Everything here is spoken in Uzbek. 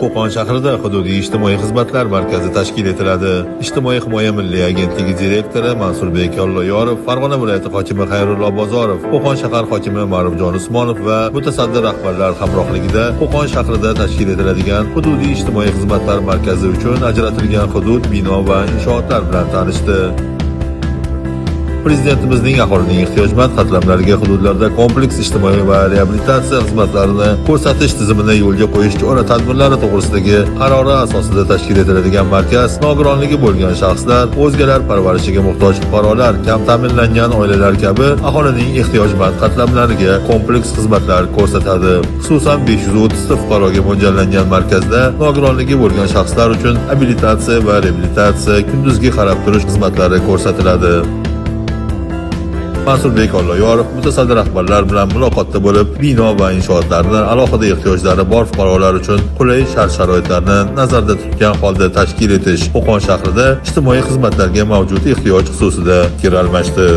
Qo'qon shahrida hududiy ijtimoiy xizmatlar markazi tashkil etiladi. Ijtimoiy himoya milliy agentligi direktori Mansurbek Olloyorov, Farg'ona viloyati hokimi Xayrullo Bozorov, Qo'qon shahar hokimi Ma'rufjon Usmonov va mutasaddi rahbarlar hamrohligida Qo'qon shahrida tashkil etiladigan hududiy ijtimoiy xizmatlar markazi uchun ajratilgan hudud, bino va inshootlar bilan tanishdi. Prezidentimizning aholining ehtiyojmand qatlamlariga hududlarda kompleks ijtimoiy va reabilitatsiya xizmatlarini ko'rsatish tizimini yo'lga qo'yish chora-tadbirlari to'g'risidagi qarori asosida tashkil etiladigan markaz nogironligi bo'lgan shaxslar, o'zgalar parvarishiga muhtoj fuqarolar, kam ta'minlangan oilalar kabi aholining ehtiyojmand qatlamlariga kompleks xizmatlar ko'rsatadi. Xususan 530 ta fuqaroga mo'ljallangan markazda nogironligi bo'lgan shaxslar uchun abilitatsiya va reabilitatsiya, kunduzgi qarab turish xizmatlari ko'rsatiladi. Mansurbek Olloyorov mutasaddi rahbarlar bilan muloqotda bo'lib, bino va inshootlarni alohida ehtiyojlari bor fuqarolar uchun qulay shart-sharoitlarni nazarda tutgan holda tashkil etish, Qo'qon shahrida ijtimoiy xizmatlarga mavjud ehtiyoj xususida fikr almashdi.